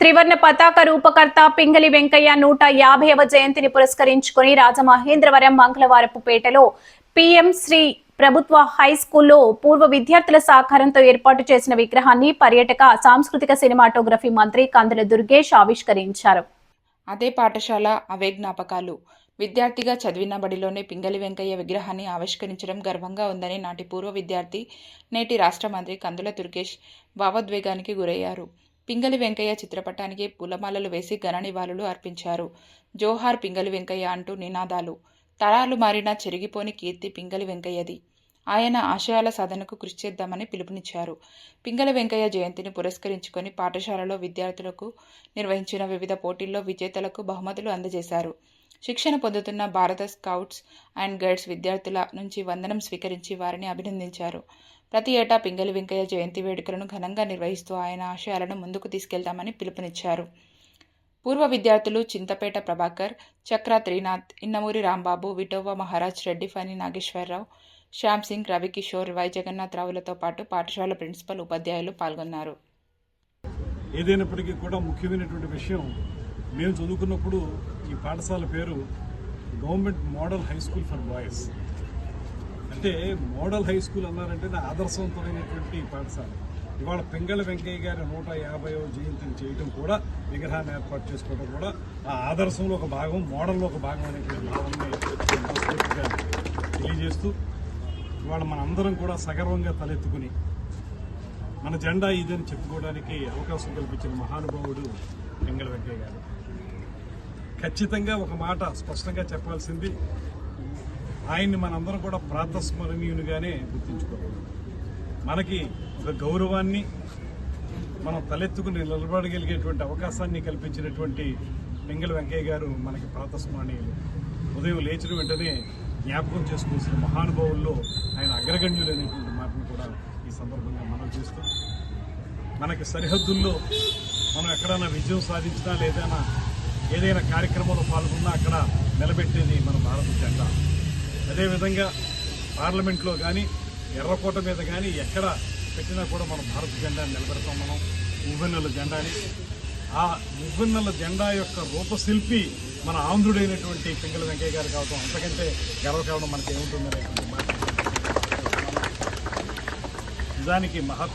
త్రివర్ణ పతాక రూపకర్త పింగళి వెంకయ్య 150వ జయంతిని పురస్కరించుకుని రాజమహేంద్రవరం మంగళవారపుపేటలో పీఎం శ్రీ ప్రభుత్వ హైస్కూల్లో పూర్వ విద్యార్థుల సహకారంతో ఏర్పాటు చేసిన విగ్రహాన్ని పర్యాటక సాంస్కృతిక సినిమాటోగ్రఫీ మంత్రి కందుల దుర్గేష్ ఆవిష్కరించారు. అదే పాఠశాల అవే జ్ఞాపకాలు. విద్యార్థిగా చదివిన బడిలోనే పింగళి వెంకయ్య విగ్రహాన్ని ఆవిష్కరించడం గర్వంగా ఉందని నాటి పూర్వ విద్యార్థి, నేటి రాష్ట్ర మంత్రి కందుల దుర్గేష్ భావోద్వేగానికి గురయ్యారు. పింగళి వెంకయ్య చిత్రపటానికి పూలమాలలు వేసి ఘన నివాళులు అర్పించారు. జోహార్ పింగళి వెంకయ్య అంటూ నినాదాలు. తరాలు మారినా చెరిగిపోని కీర్తి పింగళి వెంకయ్యది. ఆయన ఆశయాల సాధనకు కృషి చేద్దామని పిలుపునిచ్చారు. పింగళి వెంకయ్య జయంతిని పురస్కరించుకొని పాఠశాలలో విద్యార్థులకు నిర్వహించిన వివిధ పోటీల్లో విజేతలకు బహుమతులు అందజేశారు. శిక్షణ పొందుతున్న భారత స్కౌట్స్ అండ్ గైడ్స్ విద్యార్థుల నుంచి వందనం స్వీకరించి వారిని అభినందించారు. ప్రతి ఏటా పింగళి వెంకయ్య జయంతి వేడుకలను ఘనంగా నిర్వహిస్తూ ఆయన ఆశయాలను ముందుకు తీసుకెళ్తామని పిలుపునిచ్చారు. పూర్వ విద్యార్థులు చింతపేట ప్రభాకర్, చక్ర త్రినాథ్, ఇన్నమూరి రాంబాబు, విఠోబా మహారాజ్ రెడ్డి, ఫణి నాగేశ్వరరావు, శ్యామ్ సింగ్, రవికిషోర్, వై జగన్నాథరావులతో పాటు పాఠశాల ప్రిన్సిపల్, ఉపాధ్యాయులు పాల్గొన్నారు. ఏదైనప్పటికీ కూడా ముఖ్యమైనటువంటి విషయం, మేము చదువుకున్నప్పుడు ఈ పాఠశాల పేరు government model high school for boys. అంటే మోడల్ హై స్కూల్ అన్నారంటే ఆదర్శవంతమైనటువంటి పాఠశాల. ఇవాళ పింగళి వెంకయ్య గారి 150వ జయంతిని చేయడం కూడా, విగ్రహాన్ని ఏర్పాటు చేసుకోవడం కూడా ఆ ఆదర్శంలో ఒక భాగం, మోడల్లో ఒక భాగం అనేటువంటి భావాన్ని తెలియజేస్తూ ఇవాళ మనందరం కూడా సగర్వంగా తలెత్తుకుని మన జెండా ఇదని చెప్పుకోవడానికి అవకాశం కల్పించిన మహానుభావుడు పింగళి వెంకయ్య గారు. ఖచ్చితంగా ఒక మాట స్పష్టంగా చెప్పాల్సింది, ఆయన్ని మనందరం కూడా ప్రాతస్మరణీయునిగానే గుర్తుంచుకోవాలి. మనకి ఒక గౌరవాన్ని, మనం తలెత్తుకుని నిలబడగలిగేటువంటి అవకాశాన్ని కల్పించినటువంటి పింగళి వెంకయ్య గారు మనకి ప్రాతస్మరణీయులు. ఉదయం లేచిన వెంటనే జ్ఞాపకం చేసుకోవాల్సిన మహానుభావుల్లో ఆయన అగ్రగణ్యులైనటువంటి మాటను కూడా ఈ సందర్భంగా మనం చేస్తూ, మనకి సరిహద్దుల్లో మనం ఎక్కడైనా విజయం సాధించినా ఏదైనా కార్యక్రమంలో పాల్గొన్నా అక్కడ నిలబెట్టేది మన భారత జెండా. అదేవిధంగా పార్లమెంట్లో కానీ, ఎర్రకోట మీద కానీ ఎక్కడ పెట్టినా కూడా మన భారత జెండాని నిలబెడతాం. మనం మువ్వెన్నెల జెండాని, ఆ మువ్వెన్నెల జెండా యొక్క రూపశిల్పి మన ఆంధ్రుడైనటువంటి పింగళి వెంకయ్య గారు కావడం అంతకంటే గర్వకారణం మనకి ఏముంటుందనేటువంటి మాట. నిజానికి మహాత్మా